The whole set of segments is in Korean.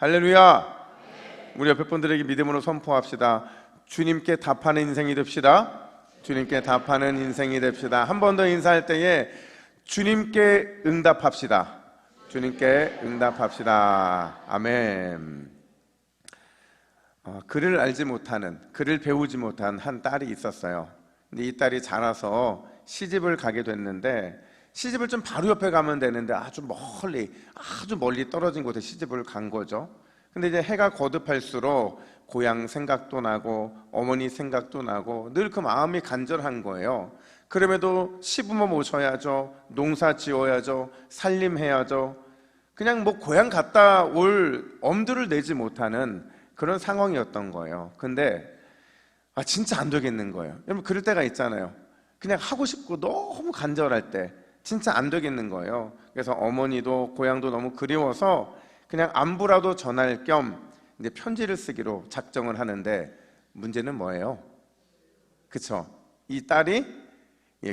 할렐루야. 우리 옆에 분들에게 믿음으로 선포합시다. 주님께 답하는 인생이 됩시다. 주님께 답하는 인생이 됩시다. 한 번 더 인사할 때에 주님께 응답합시다. 주님께 응답합시다. 아멘. 글을 알지 못하는, 글을 배우지 못한 한 딸이 있었어요. 근데 이 딸이 자라서 시집을 가게 됐는데, 시집을 좀 바로 옆에 가면 되는데 아주 멀리 떨어진 곳에 시집을 간 거죠. 근데 이제 해가 거듭할수록 고향 생각도 나고 어머니 생각도 나고 늘 그 마음이 간절한 거예요. 그럼에도 시부모 모셔야죠, 농사 지어야죠, 살림해야죠. 그냥 고향 갔다 올 엄두를 내지 못하는 그런 상황이었던 거예요. 근데 진짜 안 되겠는 거예요. 여러분, 그럴 때가 있잖아요. 그냥 하고 싶고 너무 간절할 때 진짜 안 되겠는 거예요. 그래서 어머니도 고향도 너무 그리워서 그냥 안부라도 전할 겸 이제 편지를 쓰기로 작정을 하는데, 문제는 뭐예요? 그쵸? 이 딸이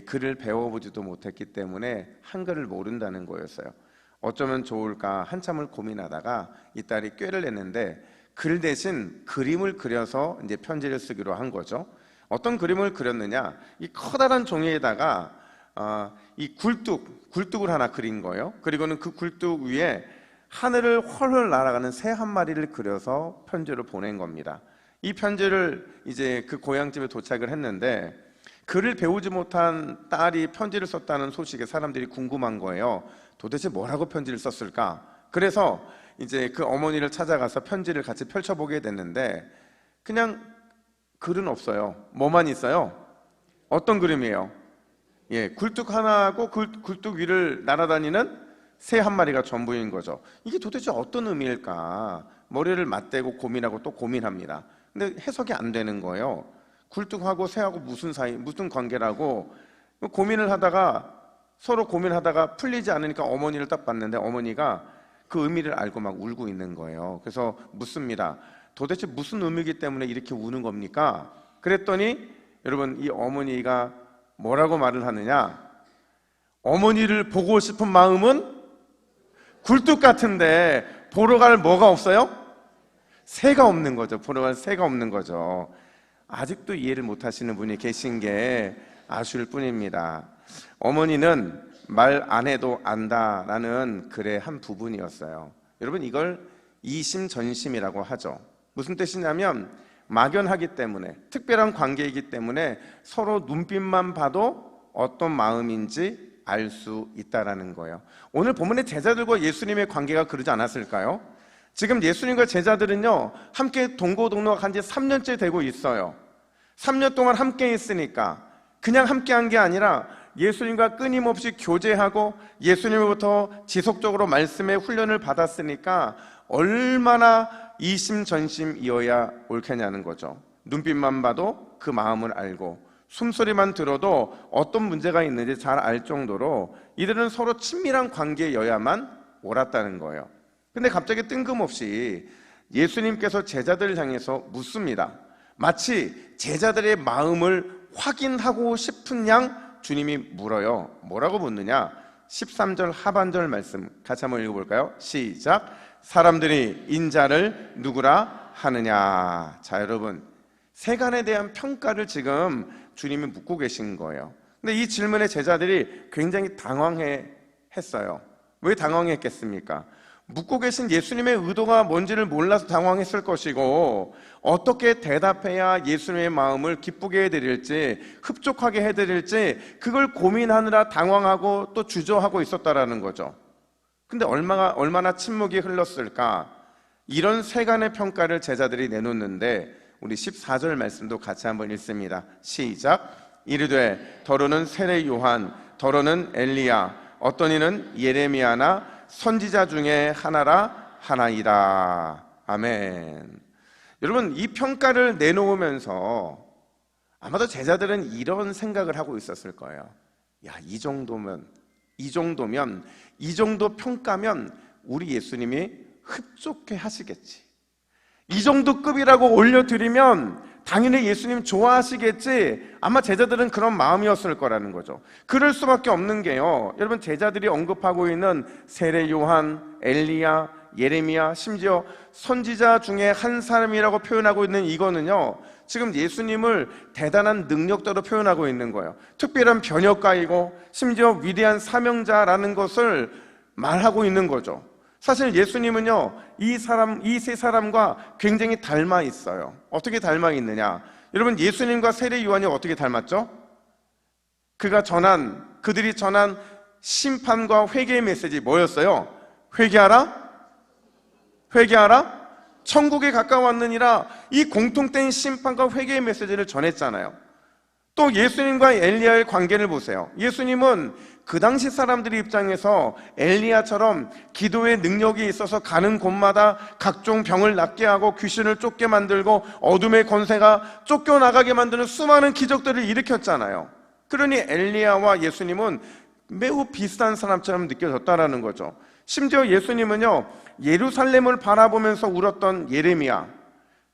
글을 배워보지도 못했기 때문에 한글을 모른다는 거였어요. 어쩌면 좋을까 한참을 고민하다가 이 딸이 꾀를 냈는데, 글 대신 그림을 그려서 이제 편지를 쓰기로 한 거죠. 어떤 그림을 그렸느냐? 이 커다란 종이에다가 이 굴뚝을 하나 그린 거예요. 그리고는 그 굴뚝 위에 하늘을 훨훨 날아가는 새 한 마리를 그려서 편지를 보낸 겁니다. 이 편지를 이제 그 고향집에 도착을 했는데, 글을 배우지 못한 딸이 편지를 썼다는 소식에 사람들이 궁금한 거예요. 도대체 뭐라고 편지를 썼을까? 그래서 이제 그 어머니를 찾아가서 편지를 같이 펼쳐보게 됐는데, 그냥 글은 없어요. 뭐만 있어요? 어떤 그림이에요? 굴뚝 하나하고 굴뚝 위를 날아다니는 새 한 마리가 전부인 거죠. 이게 도대체 어떤 의미일까? 머리를 맞대고 고민하고 또 고민합니다. 근데 해석이 안 되는 거예요. 굴뚝하고 새하고 무슨 관계라고 서로 고민하다가 풀리지 않으니까 어머니를 딱 봤는데, 어머니가 그 의미를 알고 막 울고 있는 거예요. 그래서 묻습니다. 도대체 무슨 의미이기 때문에 이렇게 우는 겁니까? 그랬더니 여러분, 이 어머니가 뭐라고 말을 하느냐? 어머니를 보고 싶은 마음은 굴뚝 같은데 보러 갈 뭐가 없어요? 새가 없는 거죠. 보러 갈 새가 없는 거죠. 아직도 이해를 못 하시는 분이 계신 게 아쉬울 뿐입니다. 어머니는 말 안 해도 안다라는 글의 한 부분이었어요. 여러분, 이걸 이심전심이라고 하죠. 무슨 뜻이냐면, 막연하기 때문에, 특별한 관계이기 때문에 서로 눈빛만 봐도 어떤 마음인지 알 수 있다라는 거예요. 오늘 본문의 제자들과 예수님의 관계가 그러지 않았을까요? 지금 예수님과 제자들은요, 함께 동고동락한 지 3년째 되고 있어요. 3년 동안 함께 있으니까 그냥 함께 한 게 아니라 예수님과 끊임없이 교제하고 예수님으로부터 지속적으로 말씀의 훈련을 받았으니까 얼마나 이심전심이어야 옳겠냐는 거죠. 눈빛만 봐도 그 마음을 알고, 숨소리만 들어도 어떤 문제가 있는지 잘 알 정도로 이들은 서로 친밀한 관계여야만 옳았다는 거예요. 근데 갑자기 뜬금없이 예수님께서 제자들을 향해서 묻습니다. 마치 제자들의 마음을 확인하고 싶은 양 주님이 물어요. 뭐라고 묻느냐? 13절 하반절 말씀 같이 한번 읽어볼까요? 시작. 사람들이 인자를 누구라 하느냐. 자, 여러분, 세간에 대한 평가를 지금 주님이 묻고 계신 거예요. 근데 이 질문에 제자들이 굉장히 당황했어요. 왜 당황했겠습니까? 묻고 계신 예수님의 의도가 뭔지를 몰라서 당황했을 것이고, 어떻게 대답해야 예수님의 마음을 기쁘게 해드릴지, 흡족하게 해드릴지, 그걸 고민하느라 당황하고 또 주저하고 있었다라는 거죠. 근데 얼마나 침묵이 흘렀을까? 이런 세간의 평가를 제자들이 내놓는데, 우리 14절 말씀도 같이 한번 읽습니다. 시작. 이르되 더러는 세례 요한, 더러는 엘리야, 어떤 이는 예레미야나 선지자 중에 하나라 하나이다. 아멘. 여러분, 이 평가를 내놓으면서 아마도 제자들은 이런 생각을 하고 있었을 거예요. 야, 이 정도 평가면 우리 예수님이 흡족해 하시겠지. 이 정도 급이라고 올려드리면 당연히 예수님 좋아하시겠지. 아마 제자들은 그런 마음이었을 거라는 거죠. 그럴 수밖에 없는 게요, 여러분, 제자들이 언급하고 있는 세례 요한, 엘리야, 예레미야, 심지어 선지자 중에 한 사람이라고 표현하고 있는 이거는요, 지금 예수님을 대단한 능력자로 표현하고 있는 거예요. 특별한 변혁가이고 심지어 위대한 사명자라는 것을 말하고 있는 거죠. 사실 예수님은요, 이 세 사람과 굉장히 닮아 있어요. 어떻게 닮아 있느냐? 여러분, 예수님과 세례 요한이 어떻게 닮았죠? 그들이 전한 심판과 회개의 메시지 뭐였어요? 회개하라? 회개하라? 천국에 가까웠느니라. 이 공통된 심판과 회개의 메시지를 전했잖아요. 또 예수님과 엘리야의 관계를 보세요. 예수님은 그 당시 사람들의 입장에서 엘리야처럼 기도의 능력이 있어서 가는 곳마다 각종 병을 낫게 하고 귀신을 쫓게 만들고 어둠의 권세가 쫓겨나가게 만드는 수많은 기적들을 일으켰잖아요. 그러니 엘리야와 예수님은 매우 비슷한 사람처럼 느껴졌다라는 거죠. 심지어 예수님은요, 예루살렘을 바라보면서 울었던 예레미야,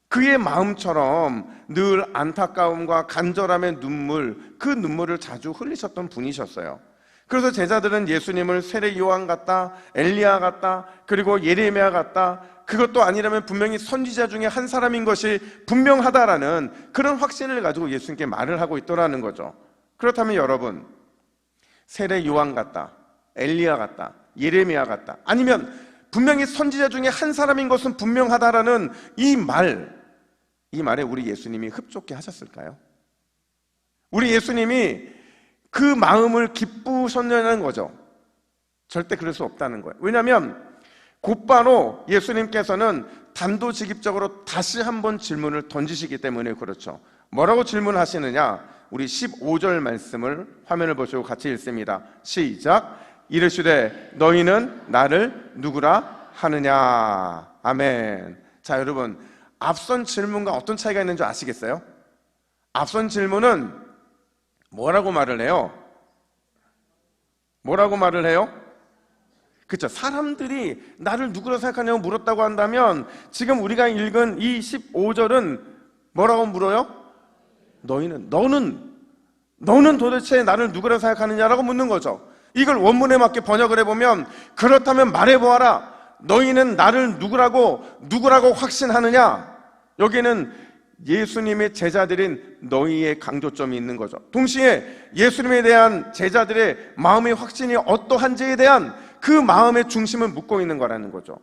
그의 마음처럼 늘 안타까움과 간절함의 눈물, 그 눈물을 자주 흘리셨던 분이셨어요. 그래서 제자들은 예수님을 세례 요한 같다, 엘리야 같다, 그리고 예레미야 같다, 그것도 아니라면 분명히 선지자 중에 한 사람인 것이 분명하다라는 그런 확신을 가지고 예수님께 말을 하고 있더라는 거죠. 그렇다면 여러분, 세례 요한 같다, 엘리야 같다, 예레미야 같다, 아니면 분명히 선지자 중에 한 사람인 것은 분명하다라는 이 말에 우리 예수님이 흡족해 하셨을까요? 우리 예수님이 그 마음을 기쁘셨냐는 거죠. 절대 그럴 수 없다는 거예요. 왜냐하면 곧바로 예수님께서는 단도직입적으로 다시 한번 질문을 던지시기 때문에 그렇죠. 뭐라고 질문하시느냐? 우리 15절 말씀을 화면을 보시고 같이 읽습니다. 시작. 이르시되 너희는 나를 누구라 하느냐? 아멘. 자, 여러분, 앞선 질문과 어떤 차이가 있는 줄 아시겠어요? 앞선 질문은 뭐라고 말을 해요? 뭐라고 말을 해요? 그렇죠. 사람들이 나를 누구라 생각하냐고 물었다고 한다면 지금 우리가 읽은 이 15절은 뭐라고 물어요? 너는 도대체 나를 누구라 생각하느냐라고 묻는 거죠. 이걸 원문에 맞게 번역을 해보면 그렇다면 말해보아라. 너희는 나를 누구라고 확신하느냐? 여기는 예수님의 제자들인 너희의 강조점이 있는 거죠. 동시에 예수님에 대한 제자들의 마음의 확신이 어떠한지에 대한 그 마음의 중심을 묻고 있는 거라는 거죠.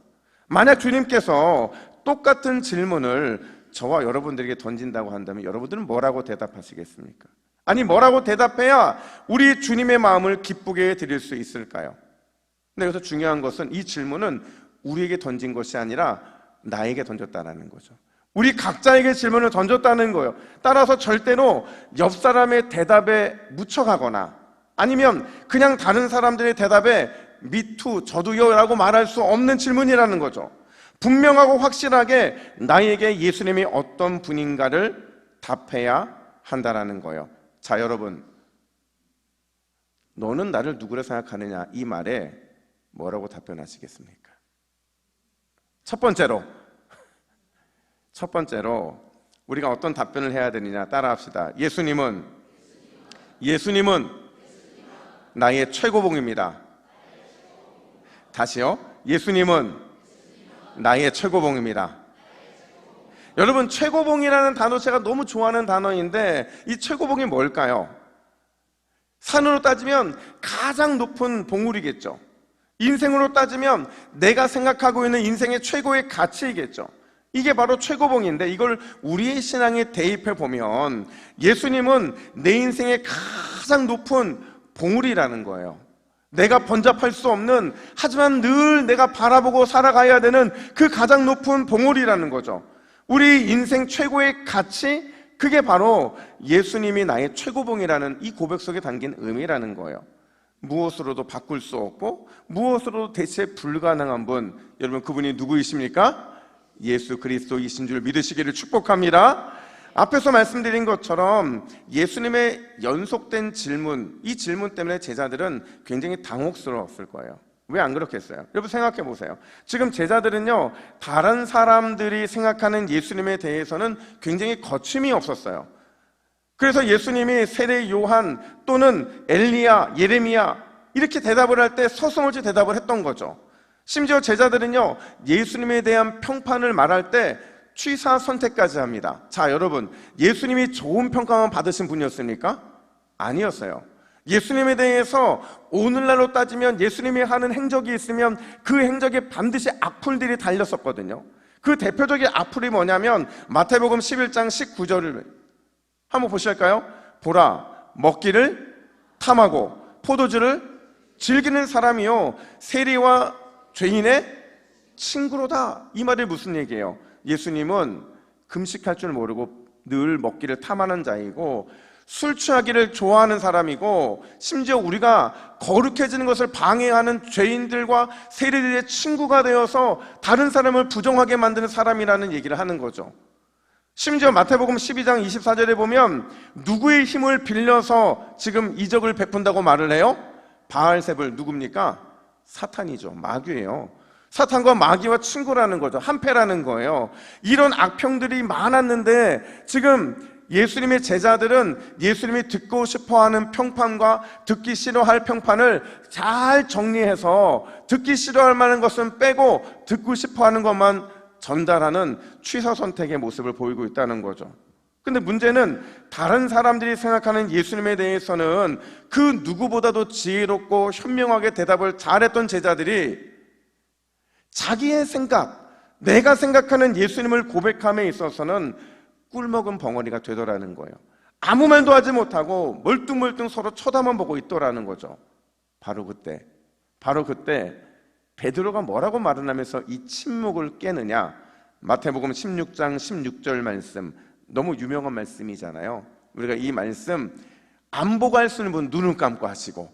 만약 주님께서 똑같은 질문을 저와 여러분들에게 던진다고 한다면 여러분들은 뭐라고 대답하시겠습니까? 아니, 뭐라고 대답해야 우리 주님의 마음을 기쁘게 드릴 수 있을까요? 근데 여기서 중요한 것은 이 질문은 우리에게 던진 것이 아니라 나에게 던졌다는 거죠. 우리 각자에게 질문을 던졌다는 거예요. 따라서 절대로 옆 사람의 대답에 묻혀가거나 아니면 그냥 다른 사람들의 대답에 미투, 저도요 라고 말할 수 없는 질문이라는 거죠. 분명하고 확실하게 나에게 예수님이 어떤 분인가를 답해야 한다는 거예요. 자, 여러분, 너는 나를 누구라 생각하느냐? 이 말에 뭐라고 답변하시겠습니까? 첫 번째로 우리가 어떤 답변을 해야 되느냐? 따라합시다. 예수님은 나의 최고봉입니다. 다시요. 예수님은 나의 최고봉입니다. 여러분, 최고봉이라는 단어 제가 너무 좋아하는 단어인데 이 최고봉이 뭘까요? 산으로 따지면 가장 높은 봉우리겠죠. 인생으로 따지면 내가 생각하고 있는 인생의 최고의 가치이겠죠. 이게 바로 최고봉인데 이걸 우리의 신앙에 대입해 보면 예수님은 내 인생의 가장 높은 봉우리라는 거예요. 내가 번잡할 수 없는, 하지만 늘 내가 바라보고 살아가야 되는 그 가장 높은 봉우리라는 거죠. 우리 인생 최고의 가치, 그게 바로 예수님이 나의 최고봉이라는 이 고백 속에 담긴 의미라는 거예요. 무엇으로도 바꿀 수 없고 무엇으로도 대체 불가능한 분, 여러분 그분이 누구이십니까? 예수 그리스도이신 줄 믿으시기를 축복합니다. 앞에서 말씀드린 것처럼 예수님의 연속된 질문, 이 질문 때문에 제자들은 굉장히 당혹스러웠을 거예요. 왜 안 그렇겠어요? 여러분 생각해 보세요. 지금 제자들은요, 다른 사람들이 생각하는 예수님에 대해서는 굉장히 거침이 없었어요. 그래서 예수님이 세례 요한 또는 엘리야, 예레미야 이렇게 대답을 할 때 서슴없이 대답을 했던 거죠. 심지어 제자들은요, 예수님에 대한 평판을 말할 때 취사 선택까지 합니다. 자, 여러분, 예수님이 좋은 평가만 받으신 분이었습니까? 아니었어요. 예수님에 대해서 오늘날로 따지면 예수님이 하는 행적이 있으면 그 행적에 반드시 악플들이 달렸었거든요. 그 대표적인 악플이 뭐냐면 마태복음 11장 19절을 한번 보실까요? 보라, 먹기를 탐하고 포도주를 즐기는 사람이요 세리와 죄인의 친구로다. 이 말이 무슨 얘기예요? 예수님은 금식할 줄 모르고 늘 먹기를 탐하는 자이고 술 취하기를 좋아하는 사람이고 심지어 우리가 거룩해지는 것을 방해하는 죄인들과 세리들의 친구가 되어서 다른 사람을 부정하게 만드는 사람이라는 얘기를 하는 거죠. 심지어 마태복음 12장 24절에 보면 누구의 힘을 빌려서 지금 이적을 베푼다고 말을 해요? 바알세불 누굽니까? 사탄이죠. 마귀예요. 사탄과 마귀와 친구라는 거죠. 한패라는 거예요. 이런 악평들이 많았는데 지금 예수님의 제자들은 예수님이 듣고 싶어하는 평판과 듣기 싫어할 평판을 잘 정리해서 듣기 싫어할 만한 것은 빼고 듣고 싶어하는 것만 전달하는 취사 선택의 모습을 보이고 있다는 거죠. 근데 문제는 다른 사람들이 생각하는 예수님에 대해서는 그 누구보다도 지혜롭고 현명하게 대답을 잘했던 제자들이 자기의 생각, 내가 생각하는 예수님을 고백함에 있어서는 꿀먹은 벙어리가 되더라는 거예요. 아무 말도 하지 못하고 멀뚱멀뚱 서로 쳐다만 보고 있더라는 거죠. 바로 그때 베드로가 뭐라고 말을 하면서 이 침묵을 깨느냐? 마태복음 16장 16절 말씀, 너무 유명한 말씀이잖아요. 우리가 이 말씀 안 보고 할 수 있는 분 눈을 감고 하시고,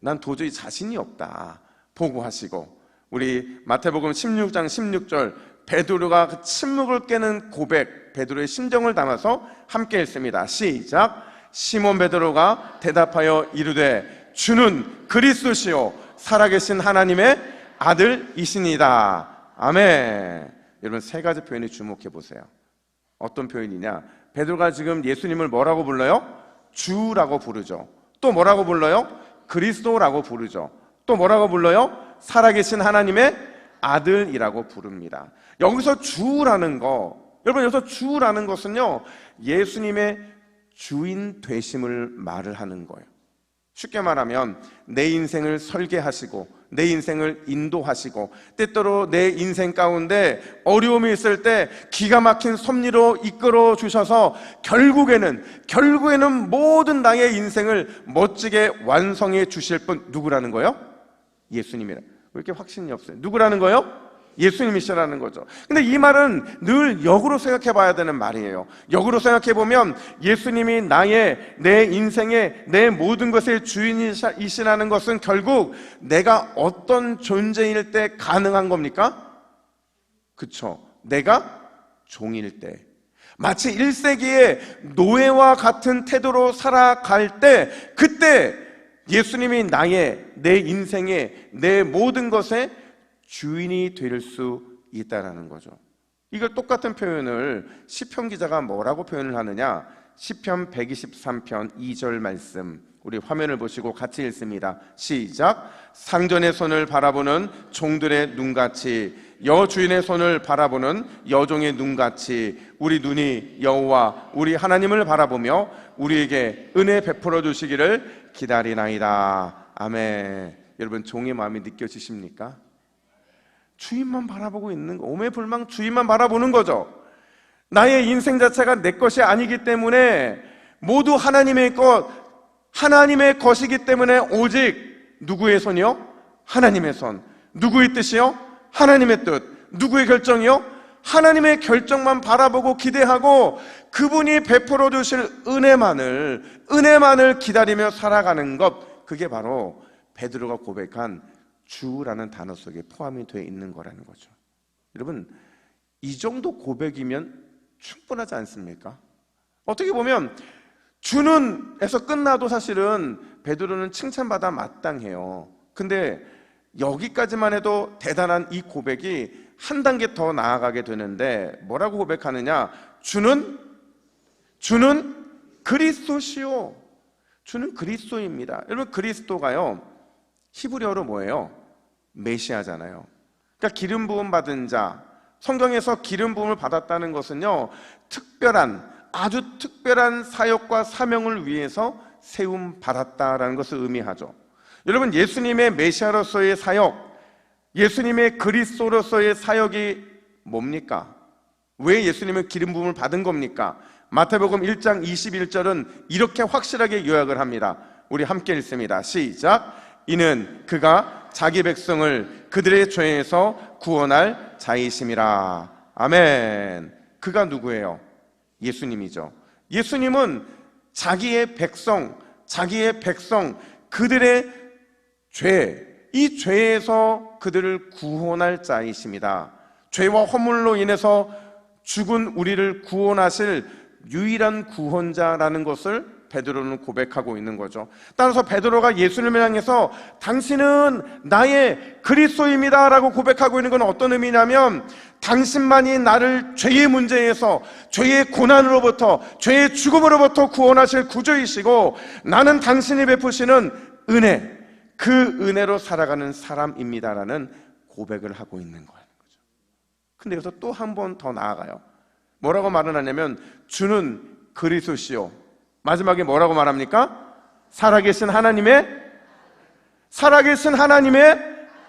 난 도저히 자신이 없다 보고 하시고, 우리 마태복음 16장 16절 베드로가 그 침묵을 깨는 고백, 베드로의 심정을 담아서 함께 읽습니다. 시작. 시몬 베드로가 대답하여 이르되 주는 그리스도시요 살아계신 하나님의 아들이시니다. 아멘. 여러분, 세 가지 표현에 주목해 보세요. 어떤 표현이냐? 베드로가 지금 예수님을 뭐라고 불러요? 주라고 부르죠. 또 뭐라고 불러요? 그리스도라고 부르죠. 또 뭐라고 불러요? 살아계신 하나님의 아들이라고 부릅니다. 여기서 주라는 거, 여러분, 여기서 주라는 것은요 예수님의 주인 되심을 말을 하는 거예요. 쉽게 말하면 내 인생을 설계하시고 내 인생을 인도하시고 때때로 내 인생 가운데 어려움이 있을 때 기가 막힌 섭리로 이끌어 주셔서 결국에는 모든 나의 인생을 멋지게 완성해 주실 분 누구라는 거예요? 예수님이라. 왜 이렇게 확신이 없어요? 누구라는 거예요? 예수님이시라는 거죠. 근데 이 말은 늘 역으로 생각해 봐야 되는 말이에요. 역으로 생각해 보면 예수님이 내 인생의 내 모든 것의 주인이시라는 것은 결국 내가 어떤 존재일 때 가능한 겁니까? 그쵸. 내가 종일 때, 마치 1세기의 노예와 같은 태도로 살아갈 때, 그때 예수님이 내 인생의 내 모든 것의 주인이 될 수 있다는 거죠. 이걸 똑같은 표현을 시편 기자가 뭐라고 표현을 하느냐? 시편 123편 2절 말씀, 우리 화면을 보시고 같이 읽습니다. 시작. 상전의 손을 바라보는 종들의 눈같이, 여주인의 손을 바라보는 여종의 눈같이 우리 눈이 여호와 우리 하나님을 바라보며 우리에게 은혜 베풀어 주시기를 기다리나이다. 아멘. 여러분, 종의 마음이 느껴지십니까? 주인만 바라보고 있는 거, 오매불망 주인만 바라보는 거죠. 나의 인생 자체가 내 것이 아니기 때문에 모두 하나님의 것, 하나님의 것이기 때문에 오직 누구의 손이요? 하나님의 손. 누구의 뜻이요? 하나님의 뜻. 누구의 결정이요? 하나님의 결정만 바라보고 기대하고 그분이 베풀어 주실 은혜만을 기다리며 살아가는 것, 그게 바로 베드로가 고백한 주라는 단어 속에 포함이 되어 있는 거라는 거죠. 여러분, 이 정도 고백이면 충분하지 않습니까? 어떻게 보면 주는 에서 끝나도 사실은 베드로는 칭찬받아 마땅해요. 근데 여기까지만 해도 대단한 이 고백이 한 단계 더 나아가게 되는데 뭐라고 고백하느냐? 주는 그리스도시요. 주는 그리스도입니다. 여러분, 그리스도가요 히브리어로 뭐예요? 메시아잖아요. 그러니까 기름 부음 받은 자, 성경에서 기름 부음을 받았다는 것은요, 아주 특별한 사역과 사명을 위해서 세움 받았다라는 것을 의미하죠. 여러분, 예수님의 메시아로서의 사역, 예수님의 그리스도로서의 사역이 뭡니까? 왜 예수님은 기름 부음을 받은 겁니까? 마태복음 1장 21절은 이렇게 확실하게 요약을 합니다. 우리 함께 읽습니다. 시작. 이는 그가 자기 백성을 그들의 죄에서 구원할 자이심이라. 아멘. 그가 누구예요? 예수님이죠. 예수님은 자기의 백성, 그들의 죄, 이 죄에서 그들을 구원할 자이십니다. 죄와 허물로 인해서 죽은 우리를 구원하실 유일한 구원자라는 것을 베드로는 고백하고 있는 거죠. 따라서 베드로가 예수님을 향해서 당신은 나의 그리스도입니다 라고 고백하고 있는 건 어떤 의미냐면, 당신만이 나를 죄의 문제에서, 죄의 고난으로부터, 죄의 죽음으로부터 구원하실 구주이시고, 나는 당신이 베푸시는 은혜, 그 은혜로 살아가는 사람입니다라는 고백을 하고 있는 거예요. 근데 여기서 또 한 번 더 나아가요. 뭐라고 말을 하냐면, 주는 그리스도시요, 마지막에 뭐라고 말합니까? 살아계신 하나님의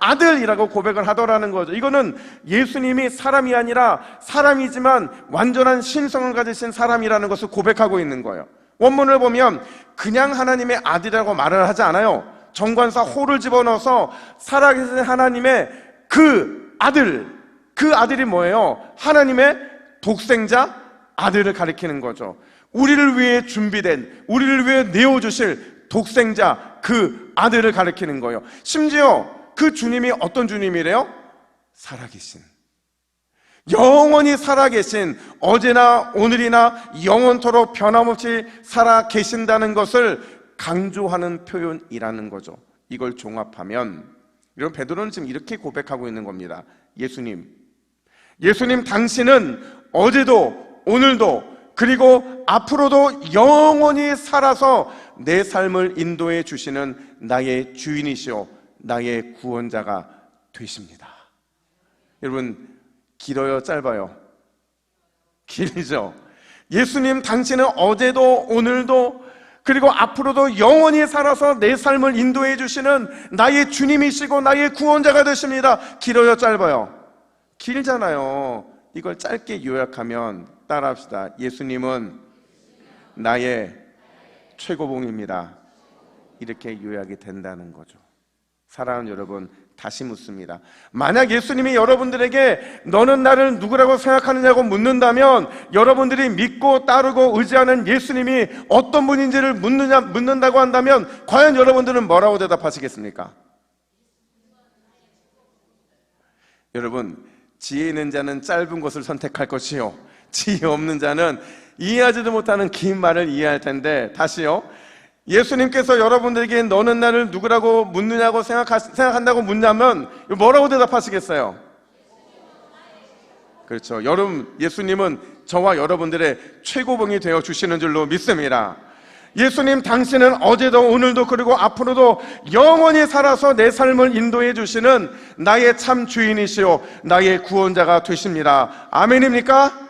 아들이라고 고백을 하더라는 거죠. 이거는 예수님이 사람이 아니라 사람이지만 완전한 신성을 가지신 사람이라는 것을 고백하고 있는 거예요. 원문을 보면 그냥 하나님의 아들이라고 말을 하지 않아요. 정관사 호를 집어넣어서 살아계신 하나님의 그 아들이 뭐예요? 하나님의 독생자 아들을 가리키는 거죠. 우리를 위해 준비된, 우리를 위해 내어주실 독생자 그 아들을 가리키는 거예요. 심지어 그 주님이 어떤 주님이래요? 살아계신, 영원히 살아계신, 어제나 오늘이나 영원토록 변함없이 살아계신다는 것을 강조하는 표현이라는 거죠. 이걸 종합하면 여러분, 베드로는 지금 이렇게 고백하고 있는 겁니다. 예수님 당신은 어제도 오늘도 그리고 앞으로도 영원히 살아서 내 삶을 인도해 주시는 나의 주인이시오, 나의 구원자가 되십니다. 여러분, 길어요, 짧아요? 길죠. 예수님 당신은 어제도 오늘도 그리고 앞으로도 영원히 살아서 내 삶을 인도해 주시는 나의 주님이시고 나의 구원자가 되십니다. 길어요, 짧아요? 길잖아요. 이걸 짧게 요약하면 따라합시다. 예수님은 나의 최고봉입니다. 이렇게 요약이 된다는 거죠. 사랑하는 여러분, 다시 묻습니다. 만약 예수님이 여러분들에게 너는 나를 누구라고 생각하느냐고 묻는다면, 여러분들이 믿고 따르고 의지하는 예수님이 어떤 분인지를 묻는다고 한다면 과연 여러분들은 뭐라고 대답하시겠습니까? 여러분, 지혜 있는 자는 짧은 것을 선택할 것이요, 지혜 없는 자는 이해하지도 못하는 긴 말을 이해할 텐데, 다시요. 예수님께서 여러분들에게 너는 나를 누구라고 묻느냐고 생각한다고 묻냐면 뭐라고 대답하시겠어요? 그렇죠. 여러분, 예수님은 저와 여러분들의 최고봉이 되어 주시는 줄로 믿습니다. 예수님 당신은 어제도 오늘도 그리고 앞으로도 영원히 살아서 내 삶을 인도해 주시는 나의 참 주인이시오, 나의 구원자가 되십니다. 아멘입니까?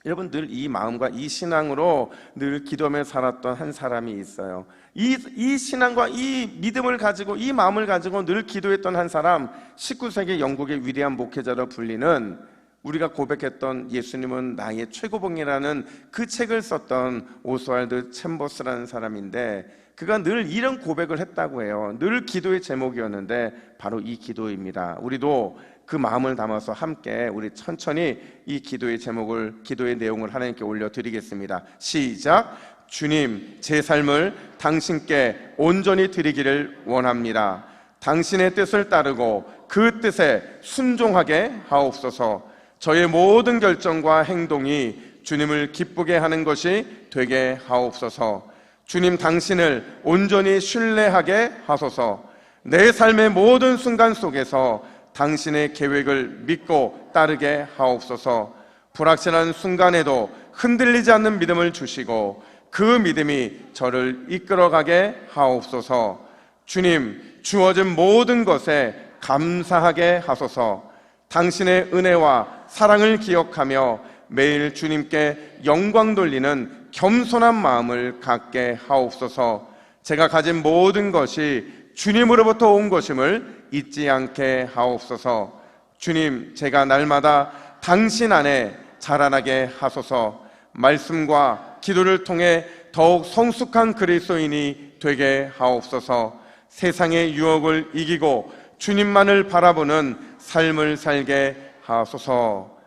여러분, 늘 이 마음과 이 신앙으로 늘 기도하며 살았던 한 사람이 있어요. 이 신앙과 이 믿음을 가지고, 이 마음을 가지고 늘 기도했던 한 사람, 19세기 영국의 위대한 목회자로 불리는, 우리가 고백했던 예수님은 나의 최고봉이라는 그 책을 썼던 오스왈드 챔버스라는 사람인데, 그가 늘 이런 고백을 했다고 해요. 늘 기도의 제목이었는데 바로 이 기도입니다. 우리도 그 마음을 담아서 함께 우리 천천히 이 기도의 제목을, 기도의 내용을 하나님께 올려드리겠습니다. 시작. 주님, 제 삶을 당신께 온전히 드리기를 원합니다. 당신의 뜻을 따르고 그 뜻에 순종하게 하옵소서. 저의 모든 결정과 행동이 주님을 기쁘게 하는 것이 되게 하옵소서. 주님 당신을 온전히 신뢰하게 하소서. 내 삶의 모든 순간 속에서 당신의 계획을 믿고 따르게 하옵소서. 불확실한 순간에도 흔들리지 않는 믿음을 주시고 그 믿음이 저를 이끌어가게 하옵소서. 주님, 주어진 모든 것에 감사하게 하소서. 당신의 은혜와 사랑을 기억하며 매일 주님께 영광 돌리는 겸손한 마음을 갖게 하옵소서. 제가 가진 모든 것이 주님으로부터 온 것임을 잊지 않게 하옵소서. 주님, 제가 날마다 당신 안에 자라나게 하소서. 말씀과 기도를 통해 더욱 성숙한 그리스도인이 되게 하옵소서. 세상의 유혹을 이기고 주님만을 바라보는 삶을 살게 하소서.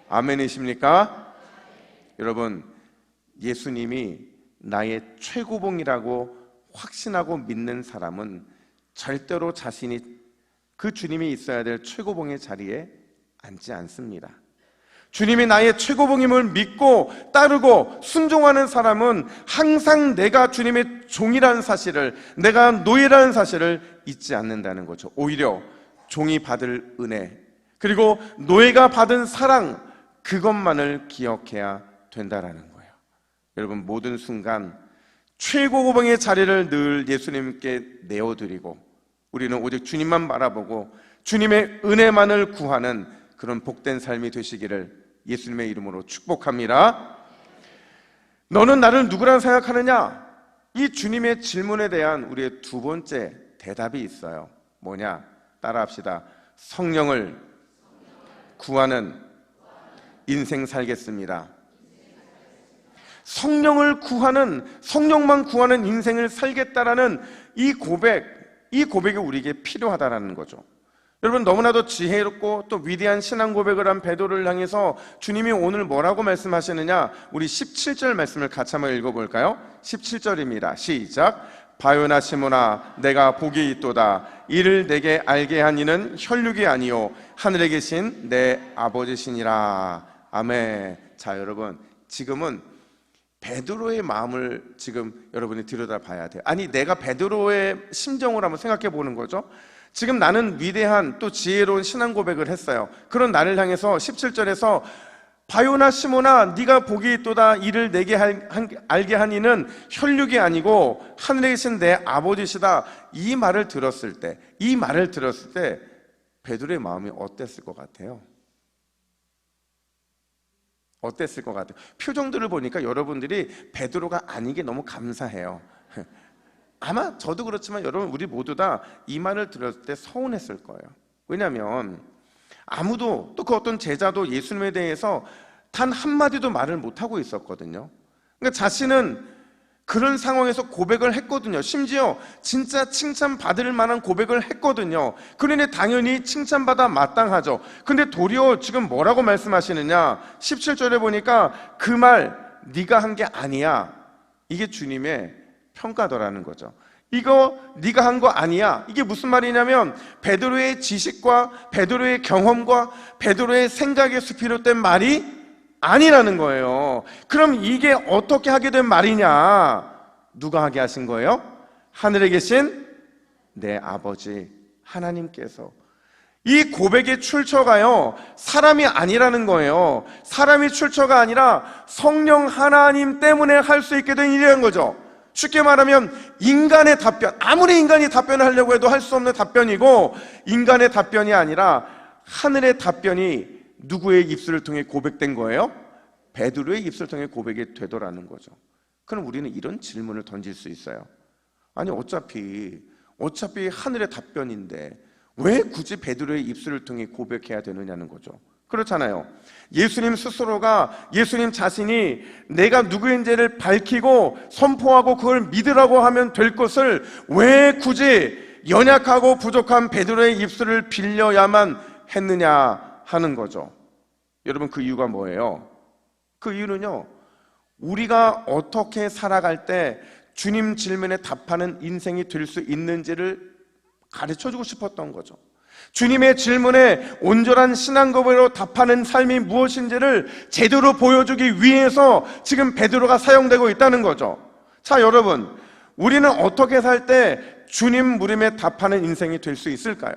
아멘이십니까? 여러분, 예수님이 나의 최고봉이라고 확신하고 믿는 사람은 절대로 자신이 그 주님이 있어야 될 최고봉의 자리에 앉지 않습니다. 주님이 나의 최고봉임을 믿고 따르고 순종하는 사람은 항상 내가 주님의 종이라는 사실을, 내가 노예라는 사실을 잊지 않는다는 거죠. 오히려 종이 받을 은혜, 그리고 노예가 받은 사랑, 그것만을 기억해야 된다라는 거예요. 여러분, 모든 순간 최고봉의 자리를 늘 예수님께 내어드리고 우리는 오직 주님만 바라보고 주님의 은혜만을 구하는 그런 복된 삶이 되시기를 예수님의 이름으로 축복합니다. 너는 나를 누구라 생각하느냐? 이 주님의 질문에 대한 우리의 두 번째 대답이 있어요. 뭐냐? 따라합시다. 성령을 구하는 인생 살겠습니다. 성령을 구하는, 성령만 구하는 인생을 살겠다라는 이 고백이 우리에게 필요하다라는 거죠. 여러분, 너무나도 지혜롭고 또 위대한 신앙 고백을 한 베드로를 향해서 주님이 오늘 뭐라고 말씀하시느냐? 우리 17절 말씀을 같이 한번 읽어볼까요? 17절입니다. 시작. 바요나 시몬아, 내가 복이 있도다. 이를 내게 알게 한 이는 혈육이 아니요 하늘에 계신 내 아버지시니라. 아멘. 자, 여러분, 지금은 베드로의 마음을 지금 여러분이 들여다봐야 돼요. 아니, 내가 베드로의 심정을 한번 생각해 보는 거죠. 지금 나는 위대한 또 지혜로운 신앙 고백을 했어요. 그런 나를 향해서 17절에서 바요나 시몬아, 네가 복이 있도다. 이를 내게 알게 한 이는 혈육이 아니고 하늘에 계신 내 아버지시다. 이 말을 들었을 때 베드로의 마음이 어땠을 것 같아요? 어땠을 것 같아요? 표정들을 보니까 여러분들이 베드로가 아닌 게 너무 감사해요. 아마 저도 그렇지만 여러분, 우리 모두 다 이 말을 들었을 때 서운했을 거예요. 왜냐하면 아무도, 또 그 어떤 제자도 예수님에 대해서 단 한마디도 말을 못하고 있었거든요. 그러니까 자신은 그런 상황에서 고백을 했거든요. 심지어 진짜 칭찬받을 만한 고백을 했거든요. 그러니 당연히 칭찬받아 마땅하죠. 근데 도리어 지금 뭐라고 말씀하시느냐? 17절에 보니까 그 말 네가 한 게 아니야. 이게 주님의 평가더라는 거죠. 이거 네가 한 거 아니야. 이게 무슨 말이냐면 베드로의 지식과 베드로의 경험과 베드로의 생각에서 비롯된 말이 아니라는 거예요. 그럼 이게 어떻게 하게 된 말이냐? 누가 하게 하신 거예요? 하늘에 계신 내 아버지 하나님께서. 이 고백의 출처가요, 사람이 아니라는 거예요. 사람이 출처가 아니라 성령 하나님 때문에 할 수 있게 된 일이라는 거죠. 쉽게 말하면 인간의 답변, 아무리 인간이 답변을 하려고 해도 할 수 없는 답변이고, 인간의 답변이 아니라 하늘의 답변이 누구의 입술을 통해 고백된 거예요? 베드로의 입술을 통해 고백이 되더라는 거죠. 그럼 우리는 이런 질문을 던질 수 있어요. 아니, 어차피 하늘의 답변인데 왜 굳이 베드로의 입술을 통해 고백해야 되느냐는 거죠. 그렇잖아요. 예수님 스스로가, 예수님 자신이 내가 누구인지를 밝히고 선포하고 그걸 믿으라고 하면 될 것을 왜 굳이 연약하고 부족한 베드로의 입술을 빌려야만 했느냐 하는 거죠. 여러분, 그 이유가 뭐예요? 그 이유는요, 우리가 어떻게 살아갈 때 주님 질문에 답하는 인생이 될 수 있는지를 가르쳐주고 싶었던 거죠. 주님의 질문에 온전한 신앙 고백으로 답하는 삶이 무엇인지를 제대로 보여주기 위해서 지금 베드로가 사용되고 있다는 거죠. 자, 여러분, 우리는 어떻게 살 때 주님 물음에 답하는 인생이 될 수 있을까요?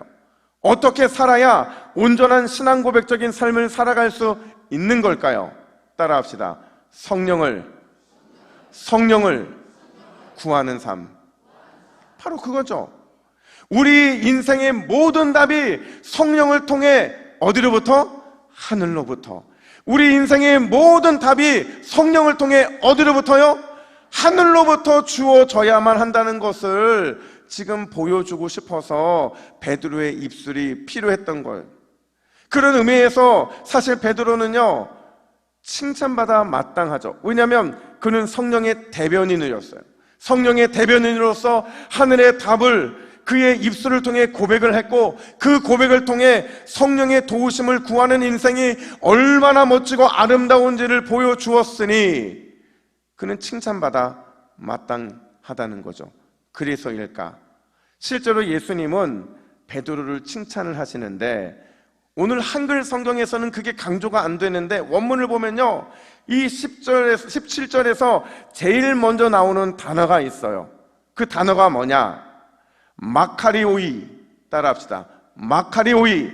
어떻게 살아야 온전한 신앙 고백적인 삶을 살아갈 수 있는 걸까요? 따라합시다. 성령을 구하는 삶. 바로 그거죠. 우리 인생의 모든 답이 성령을 통해 어디로부터? 하늘로부터. 우리 인생의 모든 답이 성령을 통해 어디로부터요? 하늘로부터 주어져야만 한다는 것을 지금 보여주고 싶어서 베드로의 입술이 필요했던 거예요. 그런 의미에서 사실 베드로는요, 칭찬받아 마땅하죠. 왜냐하면 그는 성령의 대변인이었어요. 성령의 대변인으로서 하늘의 답을 그의 입술을 통해 고백을 했고, 그 고백을 통해 성령의 도우심을 구하는 인생이 얼마나 멋지고 아름다운지를 보여주었으니 그는 칭찬받아 마땅하다는 거죠. 그래서일까? 실제로 예수님은 베드로를 칭찬을 하시는데, 오늘 한글 성경에서는 그게 강조가 안 되는데 원문을 보면요, 이 17절에서 제일 먼저 나오는 단어가 있어요. 그 단어가 뭐냐? 마카리오이. 따라합시다. 마카리오이.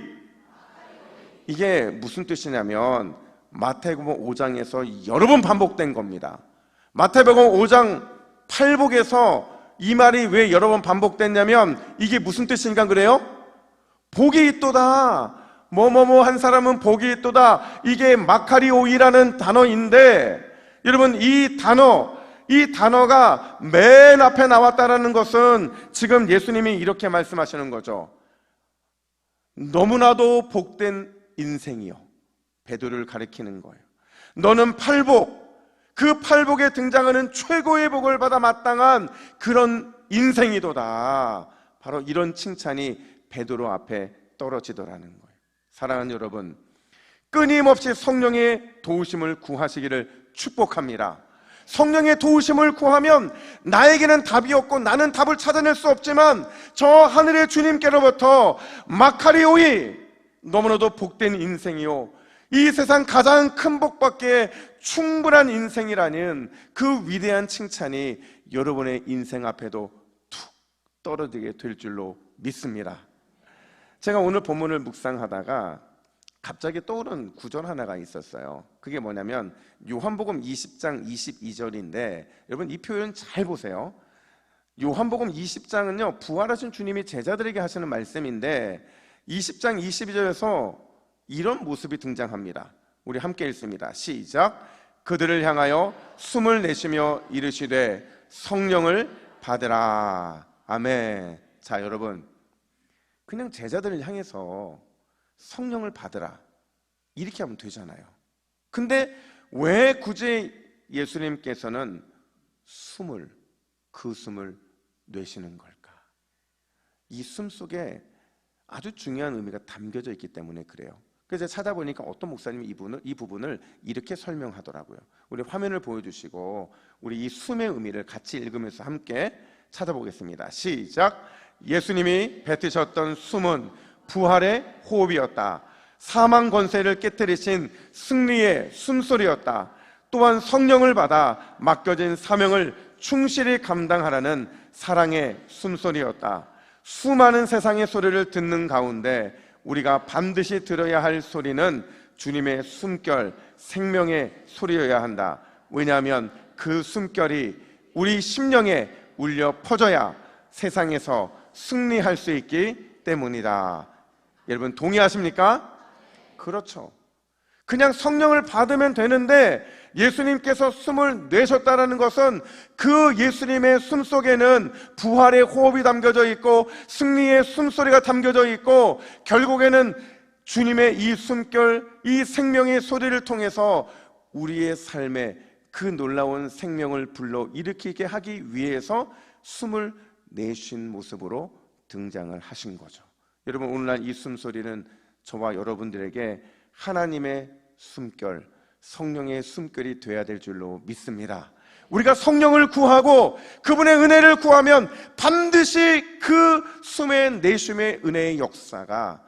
이게 무슨 뜻이냐면 마태복음 5장에서 여러 번 반복된 겁니다. 마태복음 5장 8복에서 이 말이 왜 여러 번 반복됐냐면 이게 무슨 뜻인가 그래요? 복이 있도다. 뭐뭐뭐 한 사람은 복이 있도다. 이게 마카리오이라는 단어인데, 여러분 이 단어가 맨 앞에 나왔다라는 것은 지금 예수님이 이렇게 말씀하시는 거죠. 너무나도 복된 인생이요. 베드로를 가리키는 거예요. 너는 팔복, 그 팔복에 등장하는 최고의 복을 받아 마땅한 그런 인생이도다. 바로 이런 칭찬이 베드로 앞에 떨어지더라는 거예요. 사랑하는 여러분, 끊임없이 성령의 도우심을 구하시기를 축복합니다. 성령의 도우심을 구하면 나에게는 답이 없고 나는 답을 찾아낼 수 없지만 저 하늘의 주님께로부터 마카리오이, 너무나도 복된 인생이요, 이 세상 가장 큰 복밖에 충분한 인생이라는 그 위대한 칭찬이 여러분의 인생 앞에도 툭 떨어지게 될 줄로 믿습니다. 제가 오늘 본문을 묵상하다가 갑자기 떠오른 구절 하나가 있었어요. 그게 뭐냐면 요한복음 20장 22절인데, 여러분 이 표현 잘 보세요. 요한복음 20장은요 부활하신 주님이 제자들에게 하시는 말씀인데 20장 22절에서 이런 모습이 등장합니다. 우리 함께 읽습니다. 시작. 그들을 향하여 숨을 내쉬며 이르시되 성령을 받으라. 아멘. 자, 여러분, 그냥 제자들을 향해서 성령을 받으라 이렇게 하면 되잖아요. 근데 왜 굳이 예수님께서는 그 숨을 내쉬는 걸까? 이 숨 속에 아주 중요한 의미가 담겨져 있기 때문에 그래요. 그래서 제가 찾아보니까 어떤 목사님이 이 부분을 이렇게 설명하더라고요. 우리 화면을 보여주시고 우리 이 숨의 의미를 같이 읽으면서 함께 찾아보겠습니다. 시작. 예수님이 뱉으셨던 숨은 부활의 호흡이었다. 사망 권세를 깨뜨리신 승리의 숨소리였다. 또한 성령을 받아 맡겨진 사명을 충실히 감당하라는 사랑의 숨소리였다. 수많은 세상의 소리를 듣는 가운데 우리가 반드시 들어야 할 소리는 주님의 숨결, 생명의 소리여야 한다. 왜냐하면 그 숨결이 우리 심령에 울려 퍼져야 세상에서 승리할 수 있기 때문이다. 여러분 동의하십니까? 그렇죠. 그냥 성령을 받으면 되는데 예수님께서 숨을 내셨다는 것은 그 예수님의 숨 속에는 부활의 호흡이 담겨져 있고 승리의 숨소리가 담겨져 있고, 결국에는 주님의 이 숨결, 이 생명의 소리를 통해서 우리의 삶에 그 놀라운 생명을 불러 일으키게 하기 위해서 숨을 내쉰 모습으로 등장을 하신 거죠. 여러분, 오늘날 이 숨소리는 저와 여러분들에게 하나님의 숨결, 성령의 숨결이 돼야 될 줄로 믿습니다. 우리가 성령을 구하고 그분의 은혜를 구하면 반드시 그 숨의 내쉼의 은혜의 역사가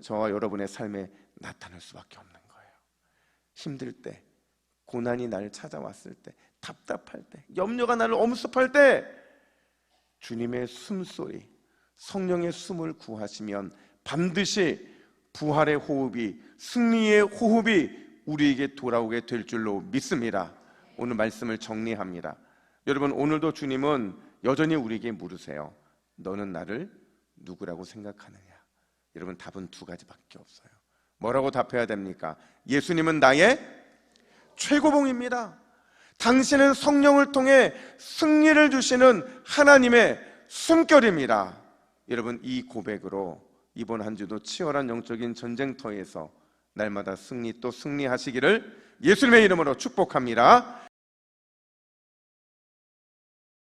저와 여러분의 삶에 나타날 수밖에 없는 거예요. 힘들 때, 고난이 나를 찾아왔을 때, 답답할 때, 염려가 나를 엄습할 때 주님의 숨소리, 성령의 숨을 구하시면 반드시 부활의 호흡이, 승리의 호흡이 우리에게 돌아오게 될 줄로 믿습니다. 오늘 말씀을 정리합니다. 여러분, 오늘도 주님은 여전히 우리에게 물으세요. 너는 나를 누구라고 생각하느냐? 여러분, 답은 두 가지밖에 없어요. 뭐라고 답해야 됩니까? 예수님은 나의 최고봉입니다. 당신은 성령을 통해 승리를 주시는 하나님의 숨결입니다. 여러분, 이 고백으로 이번 한 주도 치열한 영적인 전쟁터에서 날마다 승리 또 승리하시기를 예수님의 이름으로 축복합니다.